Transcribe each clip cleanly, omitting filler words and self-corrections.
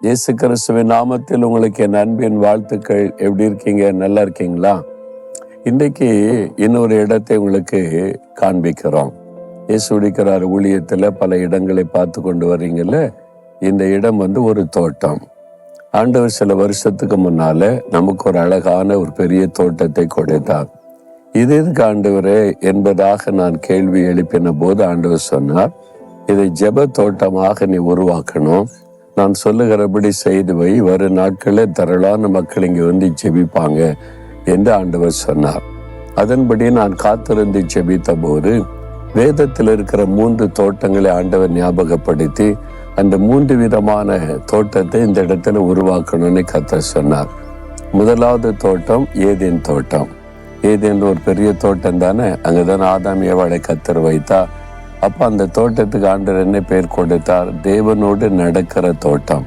இயேசு கிறிஸ்துவின் நாமத்தில் உங்களுக்கு என் அன்பின் வாழ்த்துக்கள். எப்படி இருக்கீங்க? நல்லா இருக்கீங்களா? இன்றைக்கு இன்னொரு இடத்தை உங்களுக்கு காண்பிக்கிறோம். இயேசு இருக்கிறார் ஊழியத்தில் பல இடங்களை பார்த்து கொண்டு வர்றீங்கல்ல. இந்த இடம் ஒரு தோட்டம். ஆண்டவர் சில வருஷத்துக்கு முன்னால நமக்கு ஒரு அழகான ஒரு பெரிய தோட்டத்தை கொடுத்தார். இது எதுக்கு ஆண்டவரே என்பதாக நான் கேள்வி எழுப்பின போது ஆண்டவர் சொன்னார், இதை ஜெப தோட்டமாக நீ உருவாக்கணும். நான் சொல்லுகிறபடி செய்து வை, வரும் நாட்களில் திரளான மக்கள் இங்கே வந்து ஜெபிப்பாங்க என்று ஆண்டவர் சொன்னார். அதன்படி நான் காத்திருந்து ஜெபித்த போது வேதத்தில் இருக்கிற 3 தோட்டங்களை ஆண்டவர் ஞாபகப்படுத்தி அந்த 3 விதமான தோட்டத்தை இந்த இடத்துல உருவாக்கணும்னு கர்த்தர் சொன்னார். முதலாவது தோட்டம் ஏதேன் தோட்டம். ஏதேன் ஒரு பெரிய தோட்டம் தானே. அங்கதான் ஆதாம் ஏவாளை கர்த்தர் வைத்தா. அப்ப அந்த தோட்டத்துக்கு ஆண்டவர் என்ன பேர் கொடுத்தார்? தேவனோடு நடக்கிற தோட்டம்.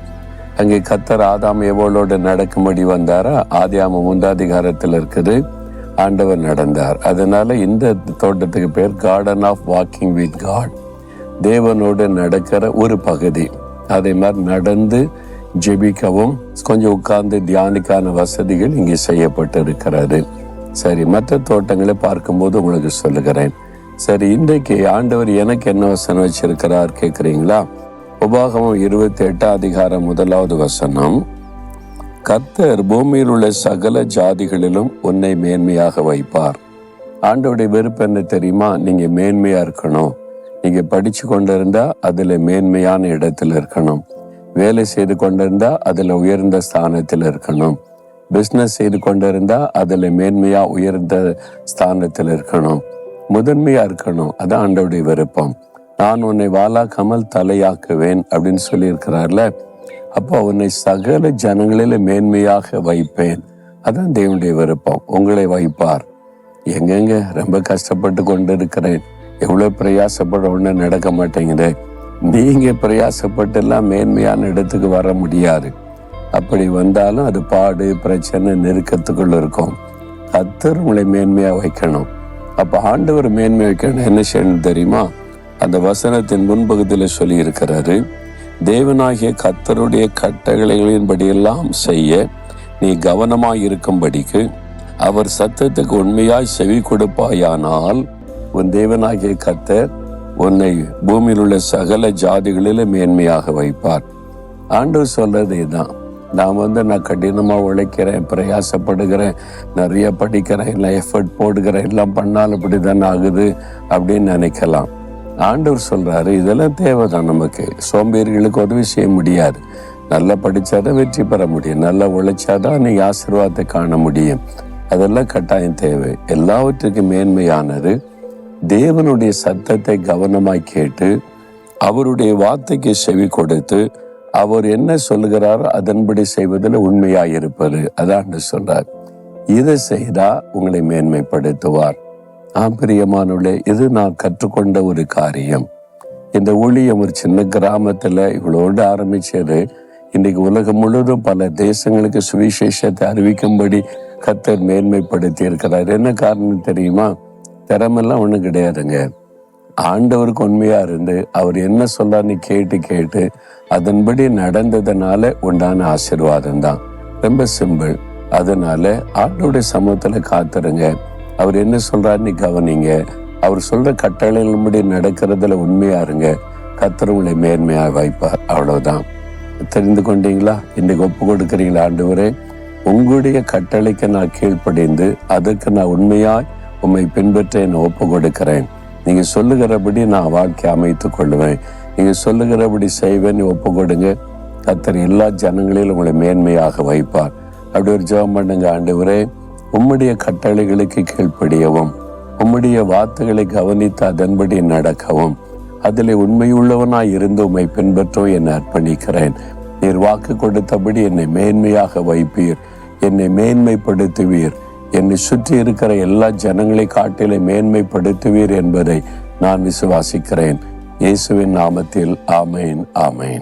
அங்கே கர்த்தர் ஆதாம் ஏவாளோடு நடக்கும்படி வந்தாரா? ஆதியாகமம் 3 இருக்குது. ஆண்டவர் நடந்தார். அதனால இந்த தோட்டத்துக்கு பேர் garden of walking with God. தேவனோடு நடக்கிற ஒரு பகுதி. அதே மாதிரி நடந்து ஜெபிக்கவும் கொஞ்சம் உட்கார்ந்து தியானிக்கான வசதிகள் இங்கே செய்யப்பட்டு இருக்கிறது. சரி, மற்ற தோட்டங்களை பார்க்கும்போது உங்களுக்கு சொல்லுகிறேன். சரி, இன்றைக்கு ஆண்டவர் எனக்கு என்ன வசனம் வச்சிருக்கிறார் கேட்குறீங்களா? உபாகமம் 28 1வது வசனம், கர்த்தர் பூமியில் உள்ள சகல ஜாதிகளிலும் உன்னை மேன்மையாக வைப்பார். ஆண்டவருடைய விருப்பம் என்ன தெரியுமா? நீங்க மேன்மையா இருக்கணும். நீங்க படிச்சு கொண்டிருந்தா அதுல மேன்மையான இடத்துல இருக்கணும். வேலை செய்து கொண்டிருந்தா அதுல உயர்ந்த ஸ்தானத்தில் இருக்கணும். பிஸ்னஸ் செய்து கொண்டிருந்தா அதுல மேன்மையா உயர்ந்த ஸ்தானத்தில் இருக்கணும். முதன்மையா இருக்கணும். அதான் ஆண்டவருடைய விருப்பம். நான் உன்னை வாலாக்காமல் தலையாக்குவேன் அப்படின்னு சொல்லி இருக்கிறார்ல. அப்போ உன்னை சகல ஜனங்களில மேன்மையாக வைப்பேன். அதான் தேவனுடைய விருப்பம். உங்களை வைப்பார். எங்கெங்க ரொம்ப கஷ்டப்பட்டு கொண்டு இருக்கிறேன், எவ்வளவு பிரயாசப்பட ஒண்ணு நடக்க மாட்டேங்குது. நீங்க பிரயாசப்பட்டு எல்லாம் மேன்மையான இடத்துக்கு வர முடியாது. அப்படி வந்தாலும் அது பாடு, பிரச்சனை, நெருக்கத்துக்குள்ள இருக்கும். கர்த்தர் உங்களை மேன்மையா வைக்கணும். அப்ப ஆண்டவர் மேன்மை வைக்கணும். என்ன செய்யணும் தெரியுமா? அந்த வசனத்தின் முன்பகுதியில் சொல்லி இருக்கிறாரு, தேவனாகிய கர்த்தருடைய கட்டளைகளின்படியெல்லாம் செய்ய நீ கவனமாய் இருக்கும்படிக்கு அவர் சத்தத்துக்கு உண்மையாய் செவி கொடுப்பாயானால் உன் தேவனாகிய கர்த்தர் உன்னை பூமியில் உள்ள சகல ஜாதிகளில மேன்மையாக வைப்பார். ஆண்டவர் சொல்றது இதுதான். நான் கடினமாக உழைக்கிறேன், பிரயாசப்படுகிறேன், நிறைய படிக்கிறேன், இல்லை எஃபர்ட் போடுகிறேன், எல்லாம் பண்ணாலும் இப்படி தானே ஆகுது அப்படின்னு நினைக்கலாம். ஆண்டவர் சொல்றாரு, இதெல்லாம் தேவைதான். நமக்கு சோம்பேறிகளுக்கு உதவி செய்ய முடியாது. நல்லா படிச்சாதான் வெற்றி பெற முடியும். நல்லா உழைச்சாதான் நீங்க ஆசீர்வாதத்தை காண முடியும். அதெல்லாம் கட்டாயம் தேவை. எல்லாவற்றுக்கும் மேன்மையானது தேவனுடைய சத்தத்தை கவனமாய் கேட்டு அவருடைய வார்த்தைக்கு செவி கொடுத்து அவர் என்ன சொல்லுகிறாரோ அதன்படி செய்வதில் உண்மையாயிருப்பது. அதான் சொல்றார். இதை செய்தா உங்களை மேன்மைப்படுத்துவார். பிரியமானவர்களே, இது நான் கற்றுக்கொண்ட ஒரு காரியம். இந்த ஊழியம் ஒரு சின்ன கிராமத்துல இவ்வளோடு ஆரம்பிச்சது. இன்னைக்கு உலகம் முழுவதும் பல தேசங்களுக்கு சுவிசேஷத்தை அறிவிக்கும்படி கர்த்தர் மேன்மைப்படுத்தி இருக்கிறார். என்ன காரணம் தெரியுமா? திறமெல்லாம் ஒண்ணும் கிடையாதுங்க. ஆண்டவருக்கு உண்மையா இருந்து அவர் என்ன சொல்றாருன்னு கேட்டு அதன்படி நடந்ததுனால உண்டான ஆசீர்வாதம் தான். ரொம்ப சிம்பிள். அதனால ஆண்டவருடைய சமூகத்துல காத்துருங்க. அவர் என்ன சொல்றாருன்னு கவனிங்க. அவர் சொல்ற கட்டளைகளின்படி நடக்கிறதுல உண்மையா இருங்க. கர்த்தர் உங்களை மேன்மையா வைப்பார். அவ்வளவுதான். தெரிந்து கொண்டீங்களா? இன்னைக்கு ஒப்பு கொடுக்குறீங்களா? ஆண்டவரே, உங்களுடைய கட்டளைக்கு நான் கீழ்ப்படிந்து அதற்கு நான் உண்மையாய் உம்மை பின்பற்ற என்னை ஒப்பு கொடுக்கிறேன். நீங்க சொல்லுகிறபடி நான் வாழ்க்கை அமைத்துக் கொள்ளுவேன். நீங்க சொல்லுகிறபடி செய்வேன். ஒப்பு கொடுங்க. கர்த்தர் எல்லா ஜனங்களிலும் உங்களை மேன்மையாக வைப்பார். அப்படி ஒரு ஜெபம் பண்ணுங்க. ஆண்டவரே, உம்முடைய கட்டளைகளுக்கு கீழ்ப்படியவும், உம்முடைய வார்த்தைகளை கவனித்து அதன்படி நடக்கவும், அதில் உண்மையுள்ளவனாய் இருந்து உம்மை பின்பற்றவும் என்னை அர்ப்பணிக்கிறேன். நீர் வாக்கு கொடுத்தபடி என்னை மேன்மையாக வைப்பீர், என்னை மேன்மைப்படுத்துவீர், என்னை சுற்றி இருக்கிற எல்லா ஜனங்களை காட்டிலே மேன்மைப்படுத்துவீர் என்பதை நான் விசுவாசிக்கிறேன். இயேசுவின் நாமத்தில் ஆமேன், ஆமேன்.